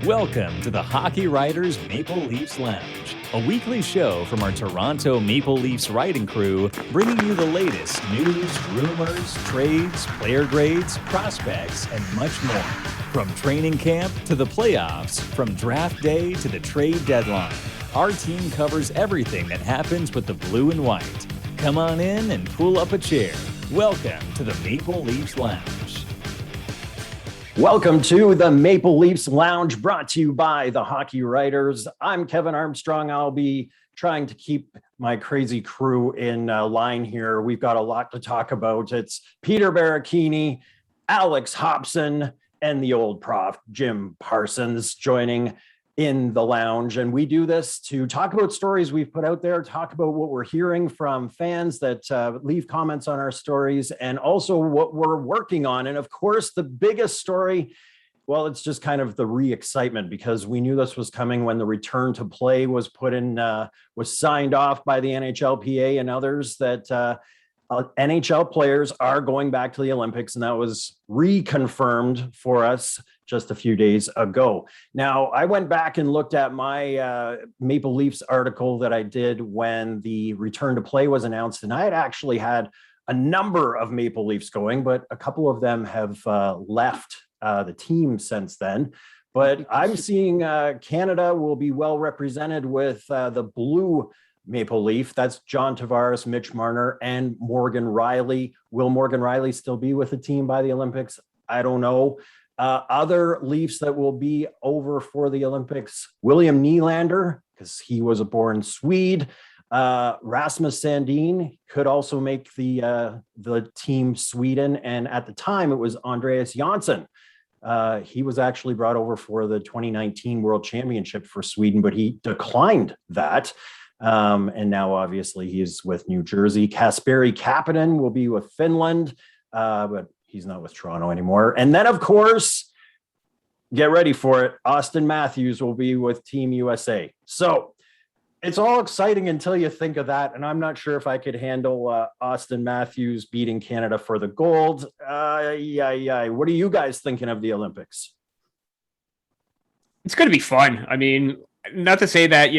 Welcome to the Hockey Writers Maple Leafs Lounge, a weekly show from our Toronto Maple Leafs writing crew, bringing you the latest news, rumors, trades, player grades, prospects, and much more. From training camp to the playoffs, from draft day to the trade deadline, our team covers everything that happens with the blue and white. Come on in and pull up a chair. Welcome to the Maple Leafs Lounge. Welcome to the Maple Leafs Lounge, brought to you by the Hockey Writers. I'm Kevin Armstrong. I'll be trying to keep my crazy crew in line here. We've got a lot to talk about. It's Peter Baracchini, Alex Hobson, and the old Prof, Jim Parsons, joining in the lounge. And we do this to talk about stories we've put out there, talk about what we're hearing from fans that leave comments on our stories, and also what we're working on. And of course, the biggest story, well, it's just kind of the re-excitement, because we knew this was coming when the return to play was put in, was signed off by the NHLPA and others, that NHL players are going back to the Olympics, and that was reconfirmed for us just a few days ago. Now, I went back and looked at my Maple Leafs article that I did when the return to play was announced, and I had actually had a number of Maple Leafs going, but a couple of them have left the team since then. But I'm seeing Canada will be well represented with the blue Maple Leaf. That's John Tavares, Mitch Marner, and Morgan Rielly. Will Morgan Rielly still be with the team by the Olympics? I don't know. Other Leafs that will be over for the Olympics: William Nylander, because he was a born Swede. Rasmus Sandin could also make the team Sweden. And at the time, it was Andreas Johnsson. He was actually brought over for the 2019 World Championship for Sweden, but he declined that. And now, obviously, he's with New Jersey. Kasperi Kapanen will be with Finland, but he's not with Toronto anymore. And then, of course, get ready for it, Auston Matthews will be with Team USA. So it's all exciting until you think of that. And I'm not sure if I could handle Auston Matthews beating Canada for the gold. What are you guys thinking of the Olympics? It's going to be fun. I mean, not to say that,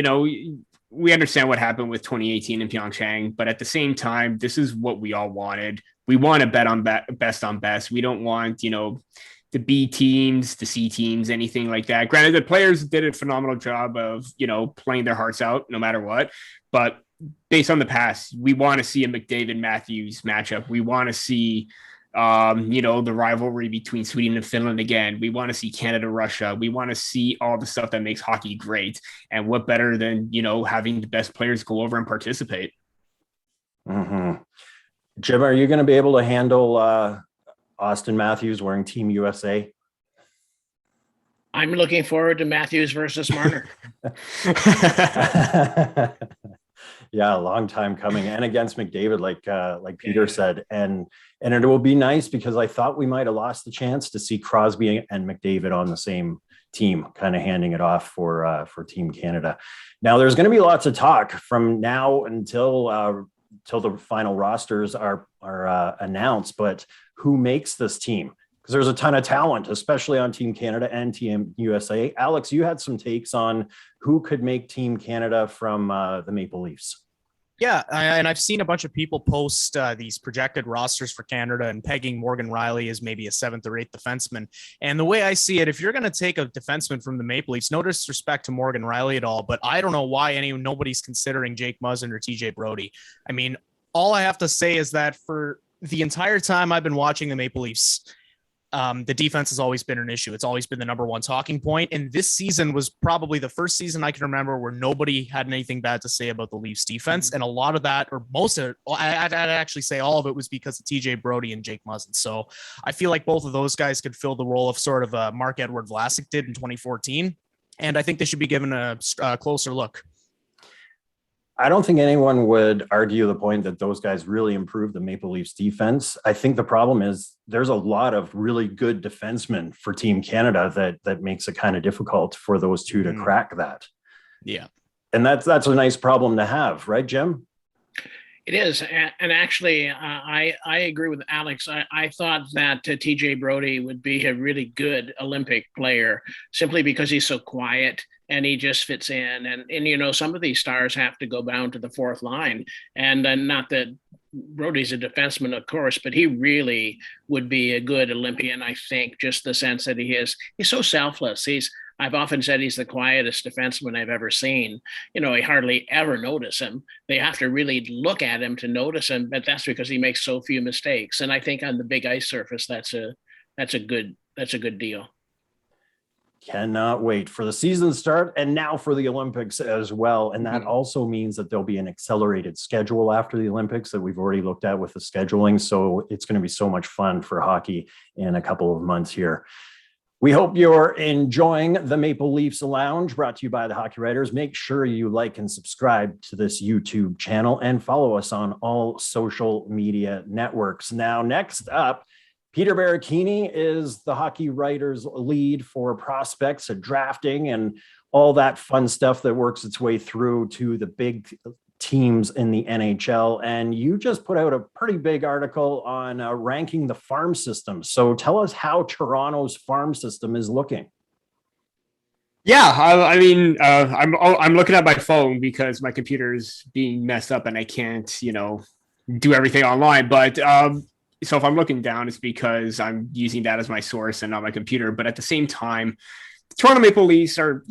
we understand what happened with 2018 in Pyeongchang, but at the same time, this is what we all wanted. We want to bet on best on best. We don't want, the B teams, the C teams, anything like that. Granted, the players did a phenomenal job of, playing their hearts out no matter what. But based on the past, we want to see a McDavid-Matthews matchup. We want to see, the rivalry between Sweden and Finland again. We want to see Canada-Russia. We want to see all the stuff that makes hockey great. And what better than, having the best players go over and participate. Mm-hmm. Jim, are you going to be able to handle Auston Matthews wearing Team USA? I'm looking forward to Matthews versus Marner. Yeah, a long time coming, and against McDavid, like Peter said, and it will be nice, because I thought we might have lost the chance to see Crosby and McDavid on the same team, kind of handing it off for Team Canada. Now, there's going to be lots of talk from now until the final rosters are announced, but who makes this team? Because there's a ton of talent, especially on Team Canada and Team USA. Alex, you had some takes on who could make Team Canada from the Maple Leafs. Yeah, and I've seen a bunch of people post these projected rosters for Canada and pegging Morgan Rielly as maybe a 7th or 8th defenseman. And the way I see it, if you're going to take a defenseman from the Maple Leafs, no disrespect to Morgan Rielly at all, but I don't know why nobody's considering Jake Muzzin or TJ Brody. I mean, all I have to say is that for the entire time I've been watching the Maple Leafs, the defense has always been an issue. It's always been the number one talking point. And this season was probably the first season I can remember where nobody had anything bad to say about the Leafs defense. And a lot of that, or most of it, I'd actually say all of it, was because of TJ Brody and Jake Muzzin. So I feel like both of those guys could fill the role of sort of Mark Edward Vlasic did in 2014. And I think they should be given a closer look. I don't think anyone would argue the point that those guys really improved the Maple Leafs defense. I think the problem is there's a lot of really good defensemen for Team Canada that makes it kind of difficult for those two to crack that. Yeah. And that's a nice problem to have, right, Jim? It is, and actually, I agree with Alex. I thought that T.J. Brody would be a really good Olympic player simply because he's so quiet and he just fits in. And some of these stars have to go down to the fourth line, and not that Brody's a defenseman, of course, but he really would be a good Olympian. I think just the sense that he's so selfless. I've often said he's the quietest defenseman I've ever seen. I hardly ever notice him. They have to really look at him to notice him, but that's because he makes so few mistakes. And I think on the big ice surface, that's a good deal. Cannot wait for the season start and now for the Olympics as well. And that also means that there'll be an accelerated schedule after the Olympics that we've already looked at with the scheduling. So it's going to be so much fun for hockey in a couple of months here. We hope you're enjoying the Maple Leafs Lounge, brought to you by the Hockey Writers. Make sure you like and subscribe to this YouTube channel and follow us on all social media networks. Now, next up, Peter Baracchini is the Hockey Writers lead for prospects and drafting and all that fun stuff that works its way through to the big teams in the NHL. And you just put out a pretty big article on ranking the farm system. So tell us how Toronto's farm system is looking. Yeah, I'm looking at my phone because my computer is being messed up and I can't, do everything online. But so if I'm looking down, it's because I'm using that as my source and not my computer. But at the same time, the Toronto Maple Leafs are,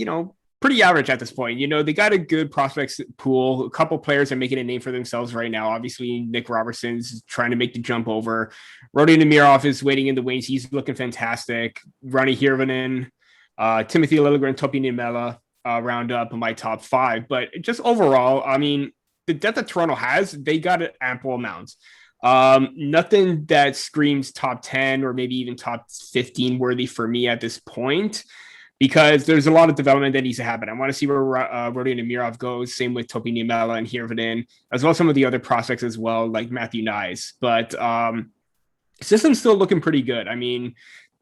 pretty average at this point. They got a good prospects pool. A couple players are making a name for themselves right now. Obviously, Nick Robertson's trying to make the jump over. Rodion Namirov is waiting in the wings. He's looking fantastic. Ronnie Hirvonen, Timothy Liljegren, Topi Niemela round up in my top five. But just overall, the depth that Toronto has, they got an ample amount. Nothing that screams top 10 or maybe even top 15 worthy for me at this point, because there's a lot of development that needs to happen. I want to see where Rodion Namirov goes. Same with Topi Niemela and Hirvonen, as well as some of the other prospects as well, like Matthew Nyes. But system's still looking pretty good.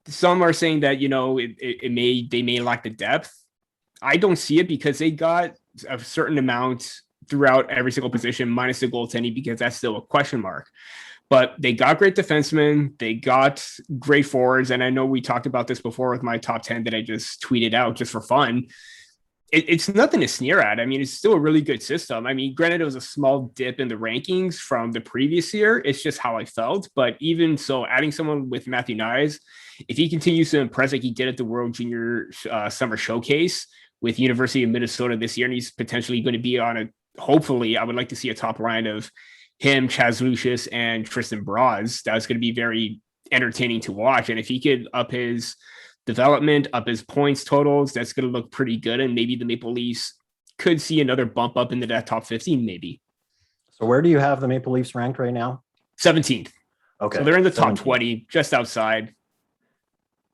Some are saying that they may lack the depth. I don't see it because they got a certain amount throughout every single position, minus the goaltending, because that's still a question mark. But they got great defensemen. They got great forwards. And I know we talked about this before with my top 10 that I just tweeted out just for fun. It's nothing to sneer at. It's still a really good system. Granted, it was a small dip in the rankings from the previous year. It's just how I felt. But even so, adding someone with Matthew Nyes, if he continues to impress like he did at the World Junior Summer Showcase with University of Minnesota this year, and he's potentially going to be on hopefully, I would like to see a top line of him, Chaz Lucius, and Tristan Broz. That's going to be very entertaining to watch. And if he could up his development, up his points totals, that's going to look pretty good. And maybe the Maple Leafs could see another bump up into that top 15, maybe. So where do you have the Maple Leafs ranked right now? 17th. Okay. So they're in the 17th. top 20, just outside.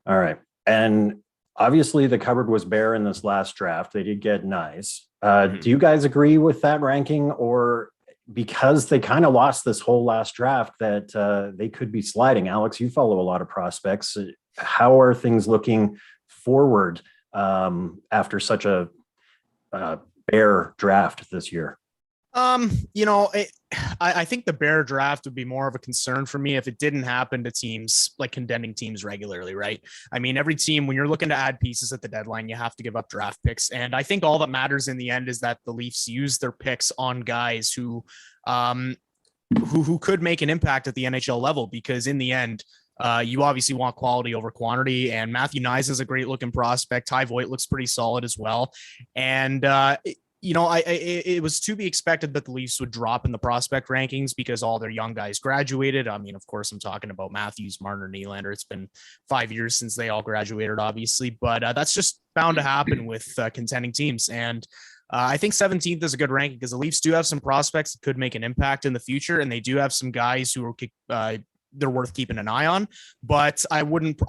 All right. And obviously the cupboard was bare in this last draft. They did get nice. Do you guys agree with that ranking, or because they kind of lost this whole last draft that they could be sliding? Alex, you follow a lot of prospects. How are things looking forward after such a bare draft this year? I think the bare draft would be more of a concern for me if it didn't happen to teams like contending teams regularly, right? Every team, when you're looking to add pieces at the deadline, you have to give up draft picks. And I think all that matters in the end is that the Leafs use their picks on guys who could make an impact at the NHL level, because in the end, you obviously want quality over quantity, and Matthew Nyes is a great looking prospect. Ty Voigt looks pretty solid as well. And, it was to be expected that the Leafs would drop in the prospect rankings because all their young guys graduated. Of course, I'm talking about Matthews, Marner, Nylander. It's been 5 years since they all graduated, obviously, but that's just bound to happen with contending teams. And I think 17th is a good ranking because the Leafs do have some prospects that could make an impact in the future, and they do have some guys who are they're worth keeping an eye on, but I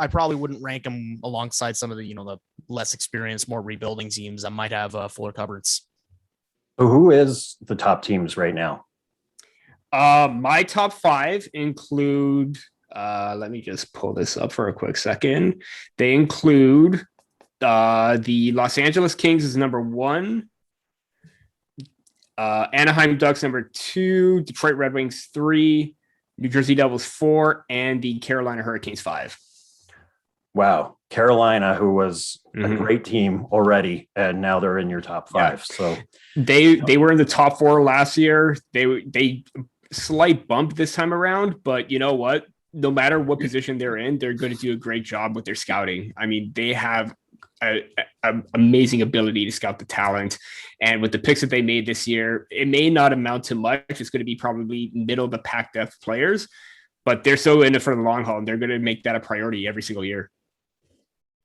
probably wouldn't rank them alongside some of the, the less experienced, more rebuilding teams that might have fuller cupboards. So who is the top teams right now? My top five include, let me just pull this up for a quick second. They include the Los Angeles Kings is number one. Anaheim Ducks number 2, Detroit Red Wings 3, New Jersey Devils 4, and the Carolina Hurricanes 5. Wow. Carolina, who was a great team already, and now they're in your top 5. Yeah. So they were in the top 4 last year. They slight bump this time around, but you know what? No matter what position they're in, they're going to do a great job with their scouting. I mean, they have an amazing ability to scout the talent. And with the picks that they made this year, it may not amount to much. It's going to be probably middle of the pack depth players, but they're so in it for the long haul, and they're going to make that a priority every single year.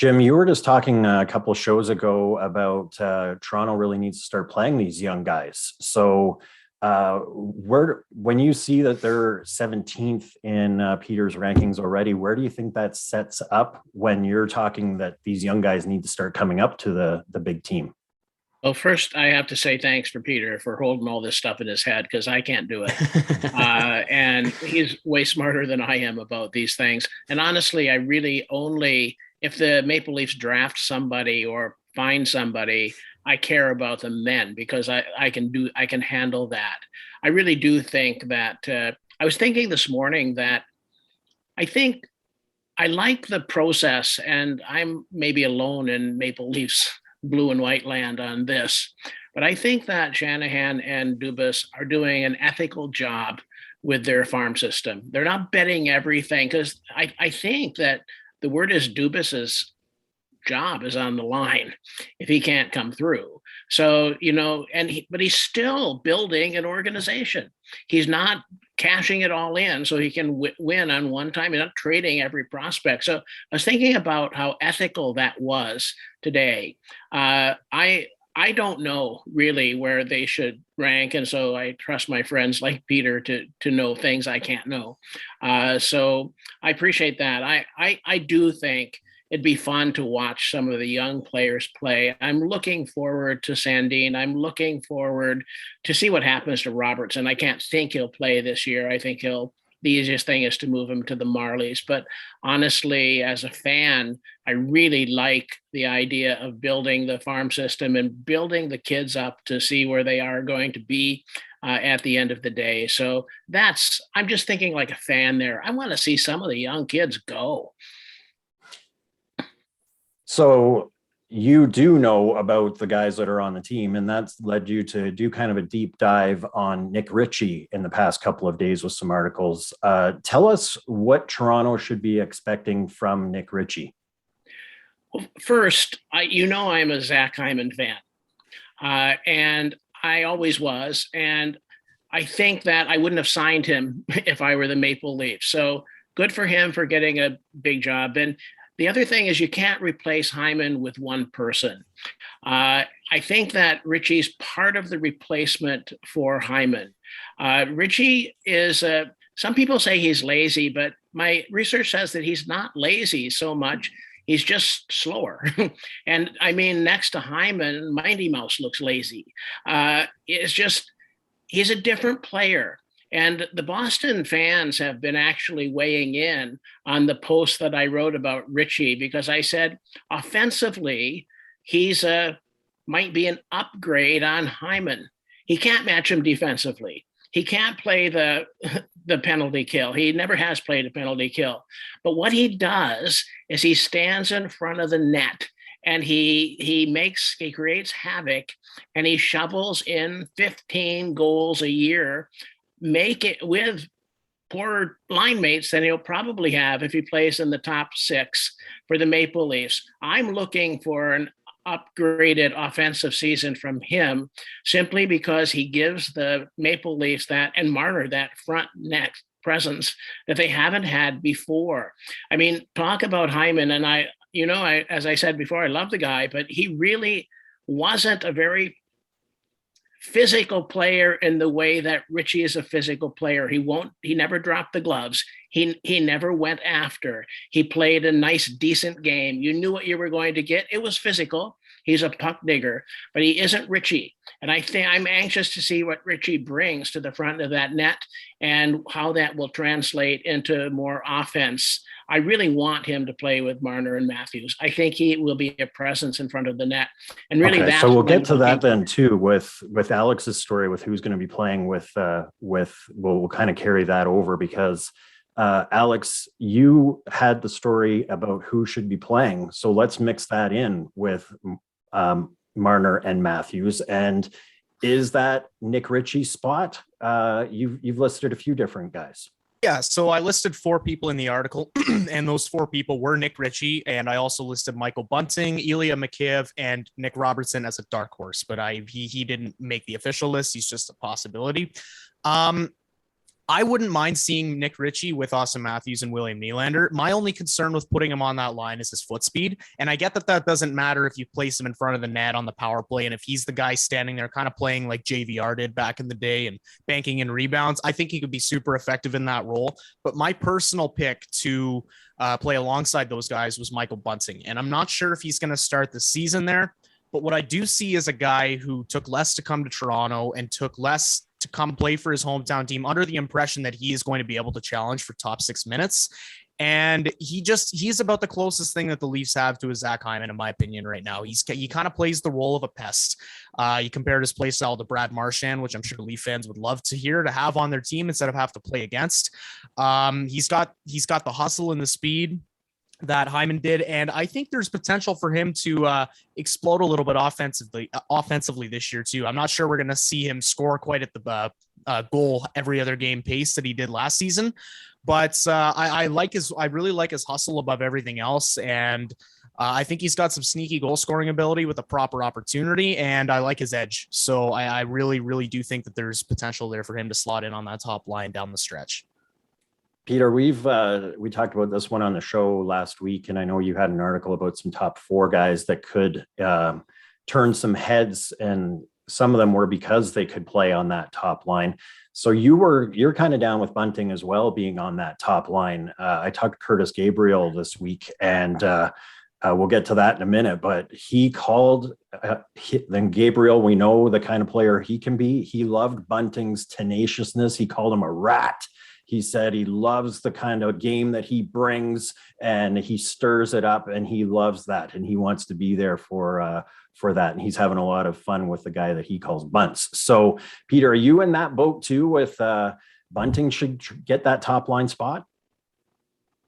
Jim, you were just talking a couple of shows ago about Toronto really needs to start playing these young guys. So when you see that they're 17th in Peter's rankings already, where do you think that sets up when you're talking that these young guys need to start coming up to the big team? Well, first, I have to say thanks for Peter for holding all this stuff in his head, because I can't do it. And he's way smarter than I am about these things. And honestly, I really only, if the Maple Leafs draft somebody or find somebody, I care about them then, because I can handle that. I really do think that I was thinking this morning that I think I like the process, and I'm maybe alone in Maple Leafs blue and white land on this, but I think that Shanahan and Dubas are doing an ethical job with their farm system. They're not betting everything, because I think that the word is Dubas's job is on the line if he can't come through. So, but he's still building an organization. He's not cashing it all in so he can win on one time. He's not trading every prospect. So I was thinking about how ethical that was today. I don't know really where they should rank. And so I trust my friends like Peter to know things I can't know. So I appreciate that. I do think it'd be fun to watch some of the young players play. I'm looking forward to Sandin. I'm looking forward to see what happens to Robertson. I can't think he'll play this year. I think the easiest thing is to move him to the Marlies. But honestly, as a fan, I really like the idea of building the farm system and building the kids up to see where they are going to be at the end of the day. So I'm just thinking like a fan there. I want to see some of the young kids go. So you do know about the guys that are on the team, and that's led you to do kind of a deep dive on Nick Ritchie in the past couple of days with some articles. Tell us what Toronto should be expecting from Nick Ritchie. Well, first, I'm a Zach Hyman fan, and I always was. And I think that I wouldn't have signed him if I were the Maple Leafs. So good for him for getting a big job. And the other thing is you can't replace Hyman with one person. I think that Ritchie's part of the replacement for Hyman. Ritchie is, some people say he's lazy, but my research says that he's not lazy so much. He's just slower. And I mean, next to Hyman, Mighty Mouse looks lazy. It's just, he's a different player. And the Boston fans have been actually weighing in on the post that I wrote about Ritchie, because I said offensively, he's might be an upgrade on Hyman. He can't match him defensively. He can't play the penalty kill. He never has played a penalty kill. But what he does is he stands in front of the net and he creates havoc, and he shovels in 15 goals a year. Make it with poor line mates than he'll probably have if he plays in the top 6 for the Maple Leafs. I'm looking for an upgraded offensive season from him, simply because he gives the Maple Leafs that, and Marner, that front net presence that they haven't had before. I mean, talk about Hyman, and I, as I said before, I love the guy, but he really wasn't a very physical player in the way that Ritchie is a physical player. He never dropped the gloves. He never went after. He played a nice, decent game. You knew what you were going to get. It was physical. He's a puck digger, but he isn't Ritchie. And I think I'm anxious to see what Ritchie brings to the front of that net and how that will translate into more offense. I really want him to play with Marner and Matthews. I think he will be a presence in front of the net. And really, okay, so we'll get to that then too with Alex's story with who's going to be playing with we'll kind of carry that over because Alex, you had the story about who should be playing. So let's mix that in with Marner and Matthews. And is that Nick Ritchie's spot? You've listed a few different guys. Yeah, so I listed 4 people in the article, and those 4 people were Nick Ritchie, and I also listed Michael Bunting, Ilya Mikheyev, and Nick Robertson as a dark horse, but he didn't make the official list. He's just a possibility. I wouldn't mind seeing Nick Ritchie with Auston Matthews and William Nylander. My only concern with putting him on that line is his foot speed. And I get that doesn't matter if you place him in front of the net on the power play. And if he's the guy standing there kind of playing like JVR did back in the day and banking in rebounds, I think he could be super effective in that role. But my personal pick to play alongside those guys was Michael Bunting. And I'm not sure if he's going to start the season there. But what I do see is a guy who took less to come to Toronto and took less to come play for his hometown team under the impression that he is going to be able to challenge for top 6 minutes. And he's about the closest thing that the Leafs have to a Zach Hyman, in my opinion, right now. He kind of plays the role of a pest. You compared his play style to Brad Marchand, which I'm sure Leaf fans would love to hear to have on their team instead of have to play against. He's got the hustle and the speed that Hyman did, and I think there's potential for him to explode a little bit offensively this year too. I'm not sure we're going to see him score quite at the goal every other game pace that he did last season, but I really like his hustle above everything else, and I think he's got some sneaky goal scoring ability with a proper opportunity, and I like his edge. So I really, really do think that there's potential there for him to slot in on that top line down the stretch. Peter, we talked about this one on the show last week, and I know you had an article about some top 4 guys that could turn some heads, and some of them were because they could play on that top line. So you're kind of down with Bunting as well, being on that top line. I talked to Kurtis Gabriel this week, and we'll get to that in a minute, but he called then Gabriel. We know the kind of player he can be. He loved Bunting's tenaciousness. He called him a rat. He said he loves the kind of game that he brings, and he stirs it up, and he loves that, and he wants to be there for that. And he's having a lot of fun with the guy that he calls Bunts. So, Peter, are you in that boat too? With Bunting should get that top line spot?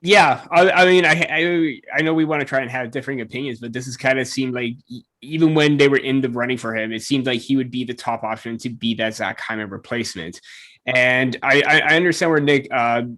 Yeah, I mean, I know we want to try and have differing opinions, but this has kind of seemed like even when they were in the running for him, it seemed like he would be the top option to be that Zach Hyman replacement. And I understand where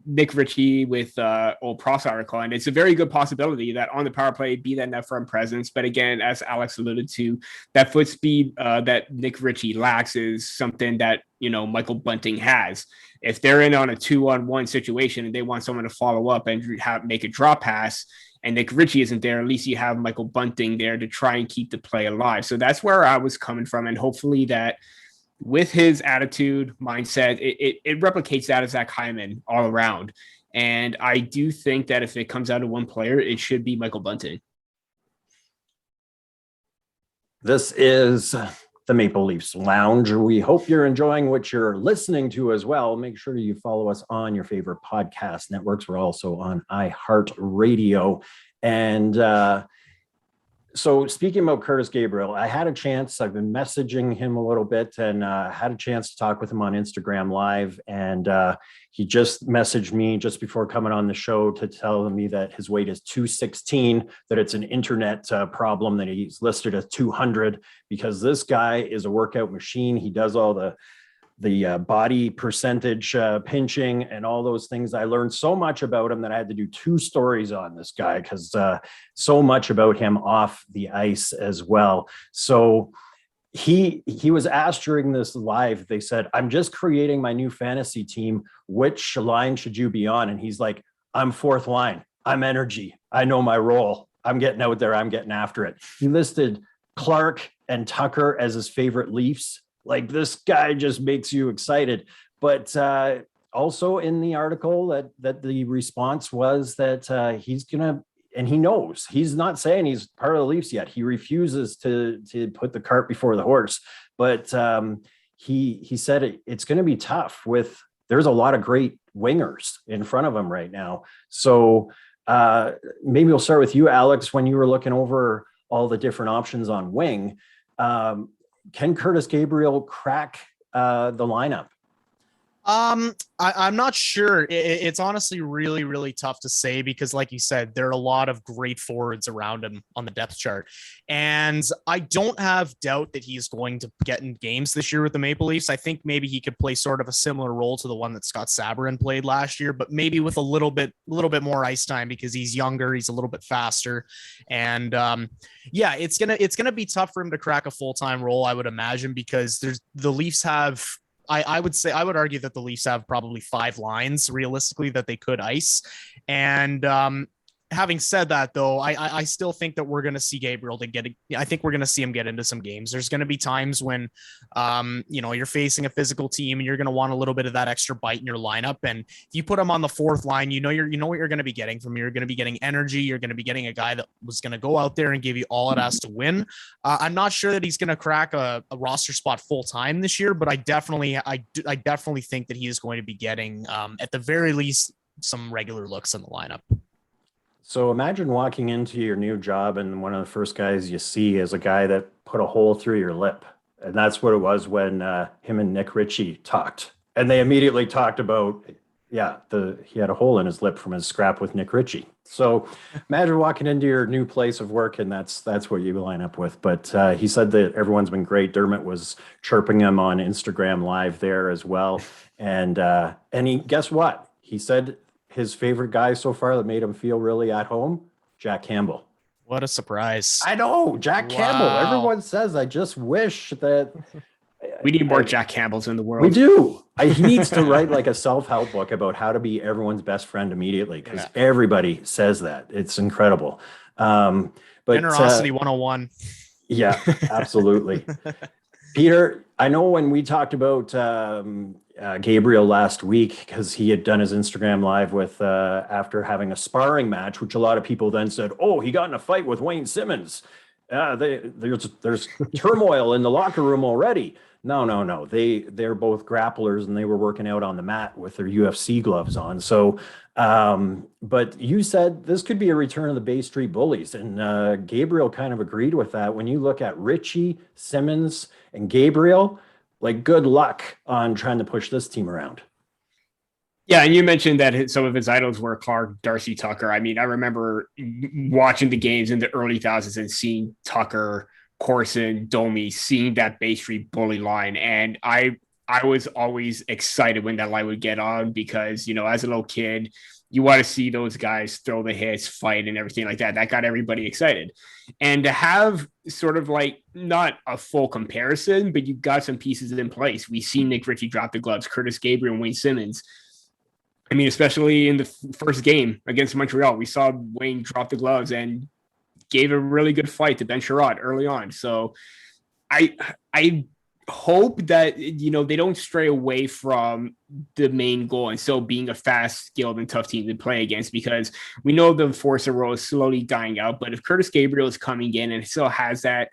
Nick Ritchie with old Prof's article, and it's a very good possibility that on the power play be that net front presence. But again, as Alex alluded to, that foot speed that Nick Ritchie lacks is something that Michael Bunting has. If they're in on a 2-on-1 situation and they want someone to follow up and make a drop pass, and Nick Ritchie isn't there, at least you have Michael Bunting there to try and keep the play alive. So that's where I was coming from, and hopefully that, with his attitude, mindset, it replicates that of Zach Hyman all around. And I do think that if it comes out of one player, it should be Michael Bunting. This is the Maple Leafs Lounge. We hope you're enjoying what you're listening to as well. Make sure you follow us on your favorite podcast networks. We're also on iHeartRadio. And so speaking about Kurtis Gabriel, I had a chance, I've been messaging him a little bit, and had a chance to talk with him on Instagram Live. And he just messaged me just before coming on the show to tell me that his weight is 216, that it's an internet problem, that he's listed as 200, because this guy is a workout machine. He does all the body percentage pinching and all those things. I learned so much about him that I had to do 2 stories on this guy, because so much about him off the ice as well. So he was asked during this live, they said, "I'm just creating my new fantasy team. Which line should you be on?" And he's like, "I'm 4th line. I'm energy. I know my role. I'm getting out there. I'm getting after it." He listed Clark and Tucker as his favorite Leafs. Like, this guy just makes you excited. But also in the article that the response was that he's going to, and he knows, he's not saying he's part of the Leafs yet. He refuses to put the cart before the horse. But he said it's going to be tough there's a lot of great wingers in front of him right now. So Maybe we'll start with you, Alex. When you were looking over all the different options on wing, can Kurtis Gabriel crack the lineup? I'm not sure. It's honestly really, really tough to say because, like you said, there are a lot of great forwards around him on the depth chart. And I don't have doubt that he's going to get in games this year with the Maple Leafs. I think maybe he could play sort of a similar role to the one that Scott Sabourin played last year, but maybe with a little bit more ice time because he's younger, he's a little bit faster. And yeah, it's gonna be tough for him to crack a full-time role, I would imagine, because the Leafs have, I would argue that the Leafs have probably 5 lines realistically that they could ice. And having said that, though, I still think that we're going to see Gabriel I think we're going to see him get into some games. There's going to be times when, you're facing a physical team and you're going to want a little bit of that extra bite in your lineup. And if you put him on the 4th line, you know what you're going to be getting from him. You're going to be getting energy. You're going to be getting a guy that was going to go out there and give you all it has to win. I'm not sure that he's going to crack a roster spot full time this year, but I definitely think that he is going to be getting, at the very least, some regular looks in the lineup. So imagine walking into your new job and one of the first guys you see is a guy that put a hole through your lip. And that's what it was when him and Nick Ritchie talked. And they immediately talked about, he had a hole in his lip from his scrap with Nick Ritchie. So imagine walking into your new place of work and that's what you line up with. But he said that everyone's been great. Dermot was chirping him on Instagram Live there as well. And guess what? He said his favorite guy so far that made him feel really at home, Jack Campbell. What a surprise. I know, Jack Campbell. Everyone says, I just wish that... We need more Jack Campbells in the world. We do. He needs to write like a self-help book about how to be everyone's best friend immediately because everybody says that. It's incredible. But Generosity 101. Yeah, absolutely. Peter, I know when we talked about Gabriel last week, because he had done his Instagram Live with after having a sparring match, which a lot of people then said, oh, he got in a fight with Wayne Simmons. There's turmoil in the locker room already. No. They're both grapplers and they were working out on the mat with their UFC gloves on. So, but you said this could be a return of the Bay Street Bullies, and Gabriel kind of agreed with that. When you look at Ritchie, Simmons, and Gabriel, like, good luck on trying to push this team around. Yeah, and you mentioned that some of his idols were Clark, Darcy Tucker. I mean, I remember watching the games in the early 2000s and seeing Tucker, Corson, Domi, seeing that Bay Street Bully line. And I was always excited when that line would get on because, as a little kid, you want to see those guys throw the hits, fight, and everything like that. That got everybody excited. And to have sort of like not a full comparison, but you've got some pieces in place. We see Nick Ritchie drop the gloves, Kurtis Gabriel and Wayne Simmons. I mean, especially in the first game against Montreal, we saw Wayne drop the gloves and gave a really good fight to Ben Sherrod early on. So I hope that, they don't stray away from the main goal and still being a fast, skilled, and tough team to play against, because we know the Forcer role is slowly dying out. But if Kurtis Gabriel is coming in and still has that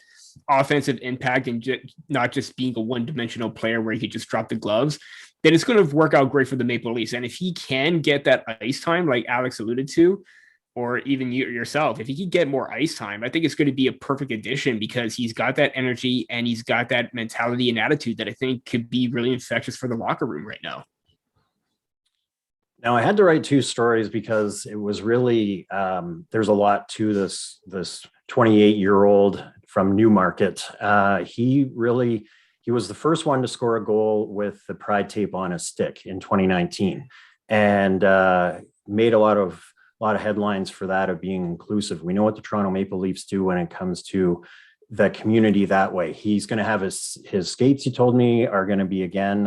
offensive impact and not just being a one-dimensional player where he could just drop the gloves, then it's going to work out great for the Maple Leafs. And if he can get that ice time, like Alex alluded to, or even you yourself, if he could get more ice time, I think it's going to be a perfect addition because he's got that energy and he's got that mentality and attitude that I think could be really infectious for the locker room right now. Now, I had to write 2 stories because it was really, there's a lot to this 28-year-old from Newmarket. He was the first one to score a goal with the pride tape on his stick in 2019 and made a lot of headlines for that, of being inclusive. We know what the Toronto Maple Leafs do when it comes to the community that way. He's going to have his skates, he told me, are going to be, again,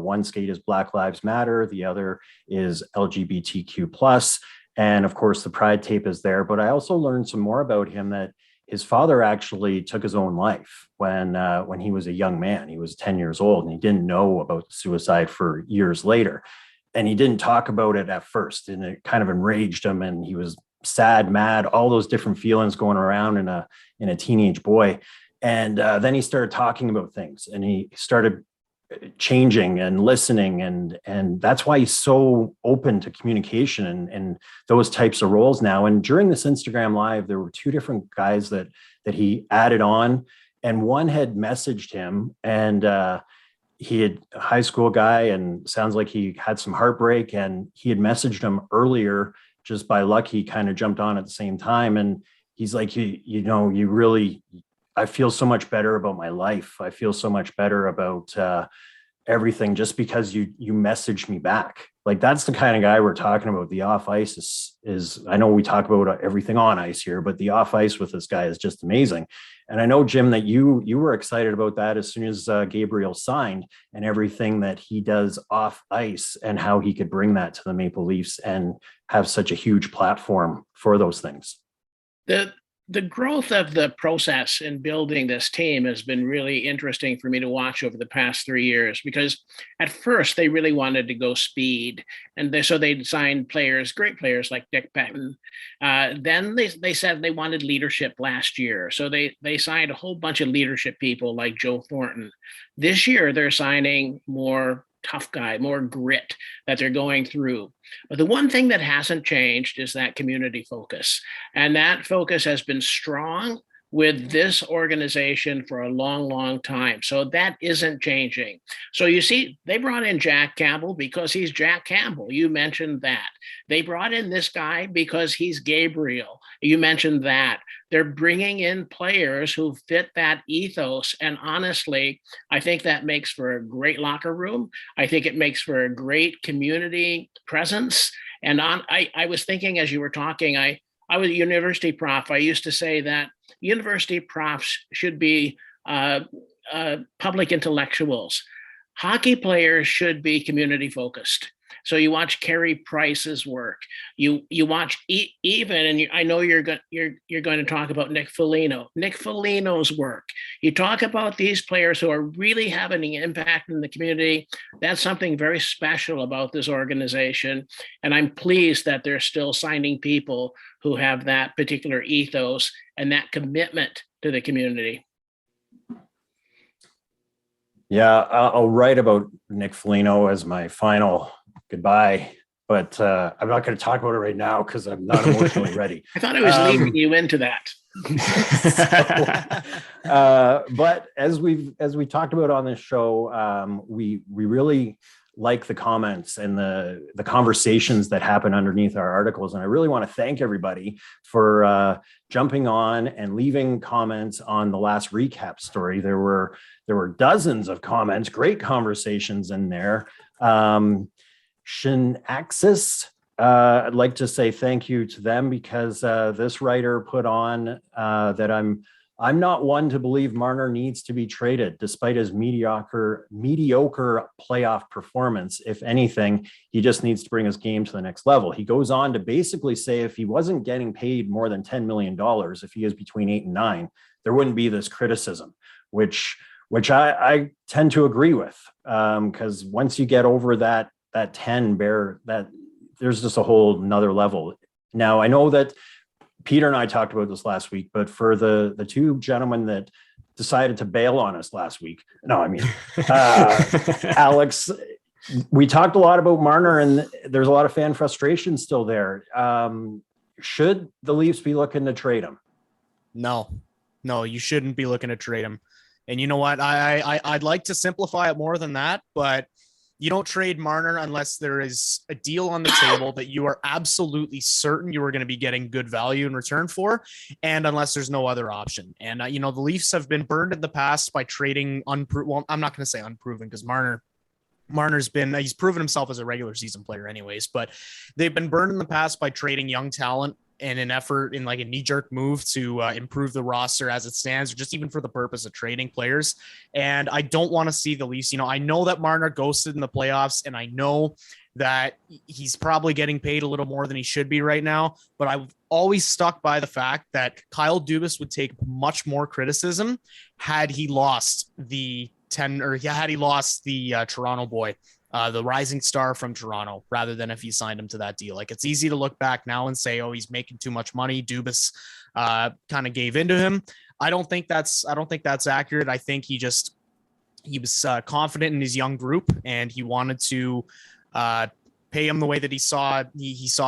one skate is Black Lives Matter. The other is LGBTQ+. And of course, the pride tape is there. But I also learned some more about him, that his father actually took his own life when he was a young man. He was 10 years old and he didn't know about suicide for years later. And he didn't talk about it at first, and it kind of enraged him. And he was sad, mad, all those different feelings going around in a teenage boy. And then he started talking about things, and he started changing and listening, and that's why he's so open to communication and those types of roles now. And during this Instagram live, there were two different guys that he added on, and one had messaged him, and he had a high school guy, and sounds like he had some heartbreak, and he had messaged him earlier. Just by luck, he kind of jumped on at the same time, and he's like, you know, you really, I feel so much better about my life. I feel so much better about everything just because you messaged me back. Like, that's the kind of guy we're talking about. The off ice is I know we talk about everything on ice here, but the off ice with this guy is just amazing. And I know, Jim, that you were excited about that as soon as Gabriel signed, and everything that he does off ice and how he could bring that to the Maple Leafs and have such a huge platform for those things. The growth of the process in building this team has been really interesting for me to watch over the past 3 years, because at first they really wanted to go speed, and so they'd signed players, great players like Dick Patton. Then they said they wanted leadership last year, so they signed a whole bunch of leadership people like Joe Thornton. This year they're signing more tough guy, more grit that they're going through. But the one thing that hasn't changed is that community focus. And that focus has been strong with this organization for a long, long time. So that isn't changing. So you see, they brought in Jack Campbell because he's Jack Campbell. You mentioned that. They brought in this guy because he's Gabriel. You mentioned that. They're bringing in players who fit that ethos. And honestly, I think that makes for a great locker room. I think it makes for a great community presence. And I was thinking as you were talking, I was a university prof. I used to say that university profs should be public intellectuals. Hockey players should be community focused. So you watch Carey Price's work. You watch even, and I know you're going to talk about Nick Foligno. Nick Foligno's work. You talk about these players who are really having an impact in the community. That's something very special about this organization, and I'm pleased that they're still signing people who have that particular ethos and that commitment to the community. Yeah, I'll write about Nick Foligno as my final goodbye, but I'm not going to talk about it right now because I'm not emotionally ready. I thought I was leading you into that. But as we talked about on this show, we really like the comments and the conversations that happen underneath our articles. And I really want to thank everybody for jumping on and leaving comments on the last recap story. There were dozens of comments, great conversations in there. Shinaxis, I'd like to say thank you to them, because this writer put on that I'm not one to believe Marner needs to be traded despite his mediocre playoff performance. If anything, he just needs to bring his game to the next level. He goes on to basically say if he wasn't getting paid more than $10 million, if he is between 8 and 9, there wouldn't be this criticism, which I tend to agree with, because once you get over that 10 bear, that there's just a whole nother level. Now, I know that Peter and I talked about this last week, but for the two gentlemen that decided to bail on us last week, Alex, we talked a lot about Marner, and there's a lot of fan frustration still there. Should the Leafs be looking to trade him? No, you shouldn't be looking to trade him. And you know what? I'd like to simplify it more than that, but you don't trade Marner unless there is a deal on the table that you are absolutely certain you are going to be getting good value in return for, and unless there's no other option. And, the Leafs have been burned in the past by trading well, I'm not going to say unproven, because he's proven himself as a regular season player anyways, but they've been burned in the past by trading young talent in an effort, in like a knee-jerk move to improve the roster as it stands, or just even for the purpose of trading players. And I don't want to see the Leafs. I know that Marner ghosted in the playoffs, and I know that he's probably getting paid a little more than he should be right now, but I've always stuck by the fact that Kyle Dubas would take much more criticism had he lost the Toronto boy, the rising star from Toronto, rather than if he signed him to that deal. Like, it's easy to look back now and say, oh, he's making too much money. Dubas kind of gave into him. I don't think that's accurate. I think he he was confident in his young group, and he wanted to pay him the way that he saw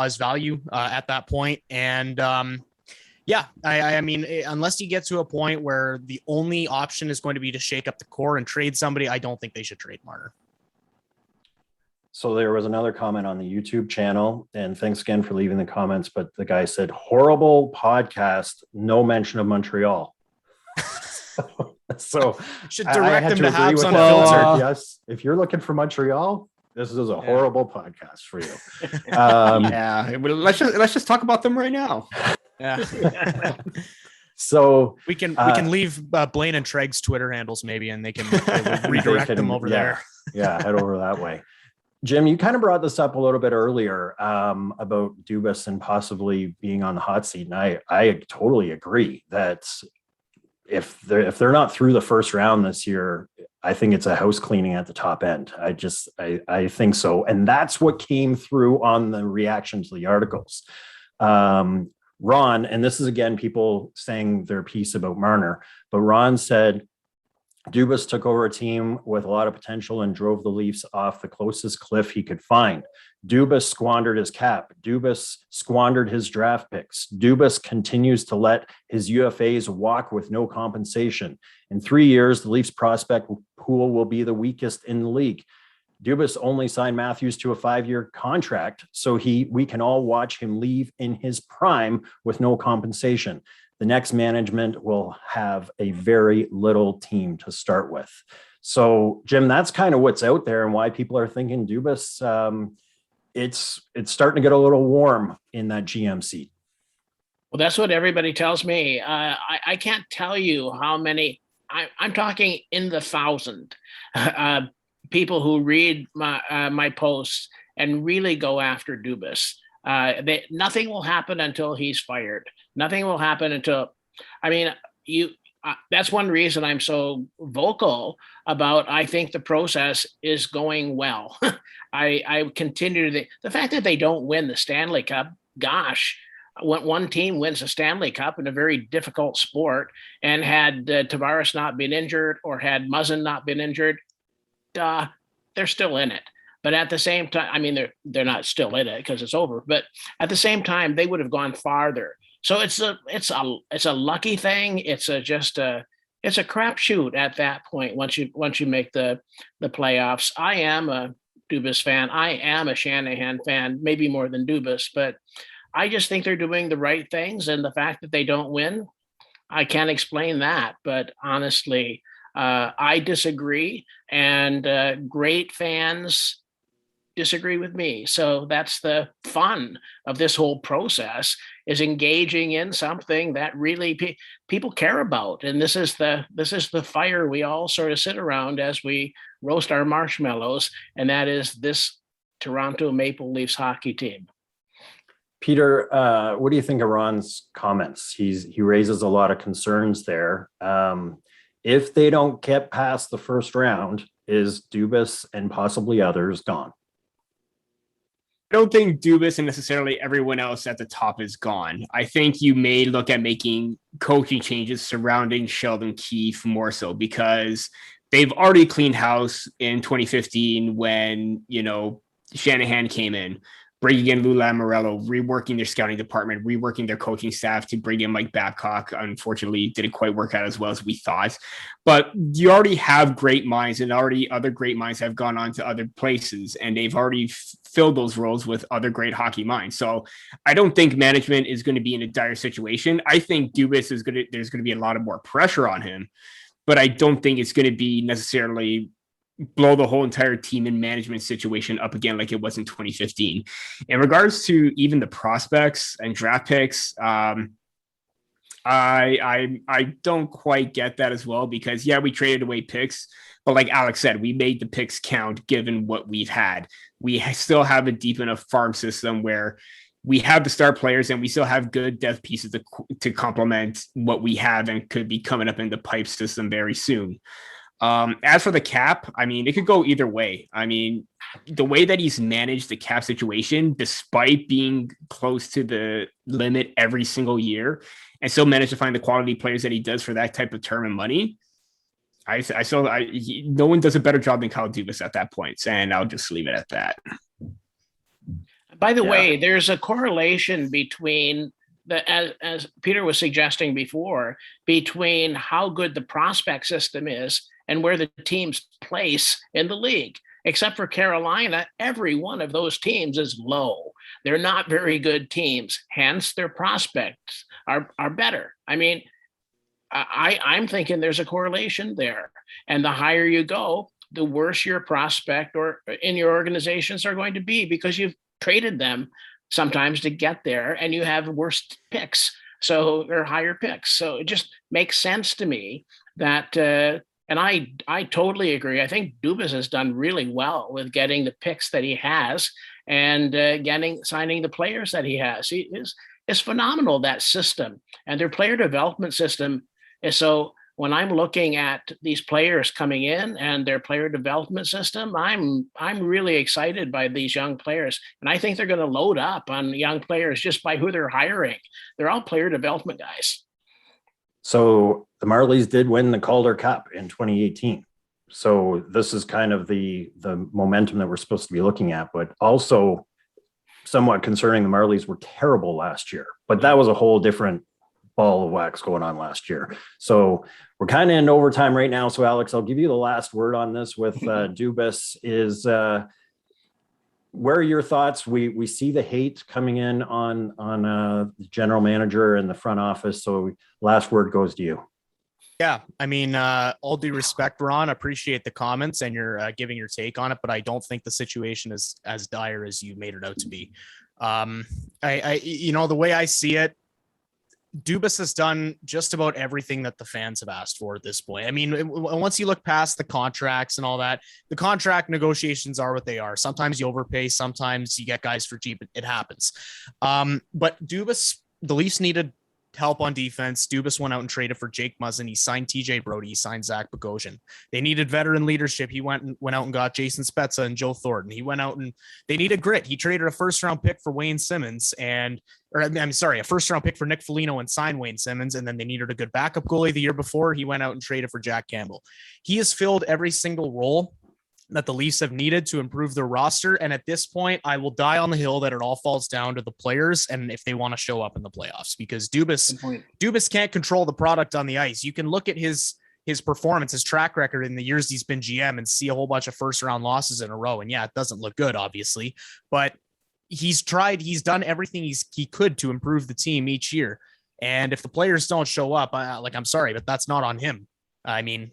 his value at that point. And I mean, unless you get to a point where the only option is going to be to shake up the core and trade somebody, I don't think they should trade Marner. So there was another comment on the YouTube channel, and thanks again for leaving the comments, but the guy said, horrible podcast, no mention of Montreal. So should direct them to Habs Unfiltered. Yes, if you're looking for Montreal, this is a horrible podcast for you. Let's just talk about them right now. Yeah. So we can leave Blaine and Treg's Twitter handles maybe, and they can redirect them over there. Yeah, head over that way. Jim, you kind of brought this up a little bit earlier about Dubas and possibly being on the hot seat, and I totally agree that if they're not through the first round this year, I think it's a house cleaning at the top end. I think so, and that's what came through on the reaction to the articles. Ron, and this is again people saying their piece about Marner, but Ron said Dubas took over a team with a lot of potential and drove the Leafs off the closest cliff he could find. Dubas squandered his cap. Dubas squandered his draft picks. Dubas continues to let his UFAs walk with no compensation. In 3 years, the Leafs prospect pool will be the weakest in the league. Dubas only signed Matthews to a 5-year contract, so we can all watch him leave in his prime with no compensation. The next management will have a very little team to start with. So, Jim, that's kind of what's out there and why people are thinking Dubas, it's starting to get a little warm in that GM seat. Well, that's what everybody tells me. I can't tell you how many, I'm talking in the thousand people who read my posts and really go after Dubas. Nothing will happen until he's fired. Nothing will happen until, that's one reason I'm so vocal about, I think the process is going well. I continue to, the fact that they don't win the Stanley Cup, gosh, when one team wins a Stanley Cup in a very difficult sport, and had Tavares not been injured or had Muzzin not been injured, they're still in it. But at the same time, they're not still in it because it's over. But at the same time, they would have gone farther. So it's a lucky thing. It's a crapshoot at that point. Once you make the playoffs, I am a Dubas fan. I am a Shanahan fan, maybe more than Dubas. But I just think they're doing the right things, and the fact that they don't win, I can't explain that. But honestly, I disagree, and great fans disagree with me. So that's the fun of this whole process, is engaging in something that really people care about. And this is the fire we all sort of sit around as we roast our marshmallows, and that is this Toronto Maple Leafs hockey team. Peter, what do you think of Ron's comments? He raises a lot of concerns there. If they don't get past the first round, is Dubas and possibly others gone? I don't think Dubas and necessarily everyone else at the top is gone. I think you may look at making coaching changes surrounding Sheldon Keefe more so, because they've already cleaned house in 2015 when, Shanahan came in, bringing in Lou Lamoriello, reworking their scouting department, reworking their coaching staff to bring in Mike Babcock. Unfortunately, didn't quite work out as well as we thought. But you already have great minds, and already other great minds have gone on to other places, and they've already filled those roles with other great hockey minds. So I don't think management is going to be in a dire situation. I think Dubas there's going to be a lot of more pressure on him, but I don't think it's going to be necessarily blow the whole entire team and management situation up again like it was in 2015. In regards to even the prospects and draft picks, I don't quite get that as well, because we traded away picks, but like Alex said, we made the picks count given what we've had. We still have a deep enough farm system where we have the star players and we still have good depth pieces to complement what we have and could be coming up in the pipe system very soon. As for the cap, it could go either way. The way that he's managed the cap situation, despite being close to the limit every single year, and still manage to find the quality players that he does for that type of term and money, No one does a better job than Kyle Dubas at that point, and I'll just leave it at that. By the way, there's a correlation between as Peter was suggesting before, between how good the prospect system is and where the teams place in the league. Except for Carolina, every one of those teams is low. They're not very good teams. Hence, their prospects are better. I mean, I'm thinking there's a correlation there. And the higher you go, the worse your prospect or in your organizations are going to be, because you've traded them sometimes to get there and you have worse picks, or higher picks. So it just makes sense to me that, and I totally agree. I think Dubas has done really well with getting the picks that he has and signing the players that he has. It's phenomenal, that system, and their player development system. So when I'm looking at these players coming in and their player development system, I'm really excited by these young players. And I think they're going to load up on young players just by who they're hiring. They're all player development guys. So the Marlies did win the Calder Cup in 2018. So this is kind of the momentum that we're supposed to be looking at, but also somewhat concerning. The Marlies were terrible last year, but that was a whole different ball of wax going on last year. So we're kind of in overtime right now. So Alex, I'll give you the last word on this with Dubas. Is where are your thoughts? We see the hate coming in on the general manager and the front office. So last word goes to you. Yeah, I mean, all due respect, Ron, appreciate the comments and you're giving your take on it, but I don't think the situation is as dire as you made it out to be. The way I see it, Dubas has done just about everything that the fans have asked for at this point. I mean, once you look past the contracts and all that, the contract negotiations are what they are. Sometimes you overpay, sometimes you get guys for cheap. It happens. But Dubas, the Leafs needed help on defense. Dubas went out and traded for Jake Muzzin. He signed TJ Brody. He signed Zach Bogosian. They needed veteran leadership. He went out and got Jason Spezza and Joe Thornton. He went out and they needed grit. He traded a first-round pick for Wayne Simmons a first-round pick for Nick Foligno and signed Wayne Simmons, and then they needed a good backup goalie the year before. He went out and traded for Jack Campbell. He has filled every single role that the Leafs have needed to improve their roster. And at this point, I will die on the hill that it all falls down to the players and if they want to show up in the playoffs, because Dubas can't control the product on the ice. You can look at his performance, his track record in the years he's been GM and see a whole bunch of first round losses in a row. And yeah, it doesn't look good, obviously, but he's done everything he could to improve the team each year. And if the players don't show up, I'm sorry, but that's not on him. I mean,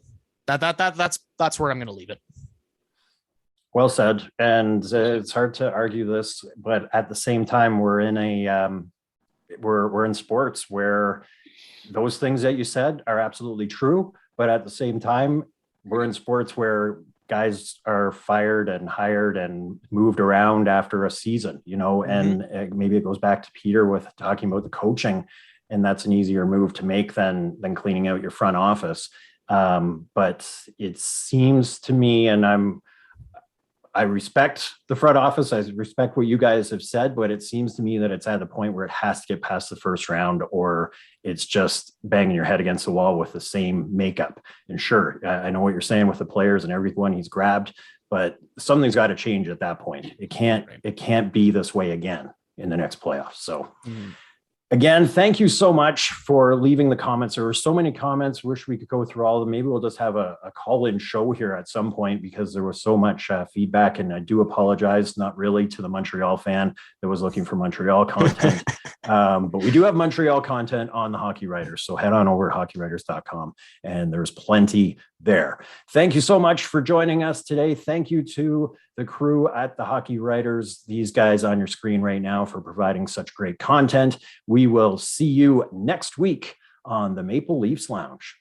that's where I'm going to leave it. Well said. And it's hard to argue this, but at the same time, we're in we're in sports where those things that you said are absolutely true. But at the same time, we're in sports where guys are fired and hired and moved around after a season, and maybe it goes back to Peter with talking about the coaching, and that's an easier move to make than cleaning out your front office. But it seems to me, and I respect the front office. I respect what you guys have said, but it seems to me that it's at the point where it has to get past the first round, or it's just banging your head against the wall with the same makeup. And sure, I know what you're saying with the players and everyone he's grabbed, but something's got to change at that point. It can't be this way again in the next playoffs. So again, thank you so much for leaving the comments. There were so many comments. Wish we could go through all of them. Maybe we'll just have a call-in show here at some point, because there was so much feedback. And I do apologize, not really to the Montreal fan that was looking for Montreal content. But we do have Montreal content on the Hockey Writers. So head on over to hockeywriters.com and there's plenty there. Thank you so much for joining us today. Thank you to the crew at the Hockey Writers, these guys on your screen right now, for providing such great content. We will see you next week on the Maple Leafs Lounge.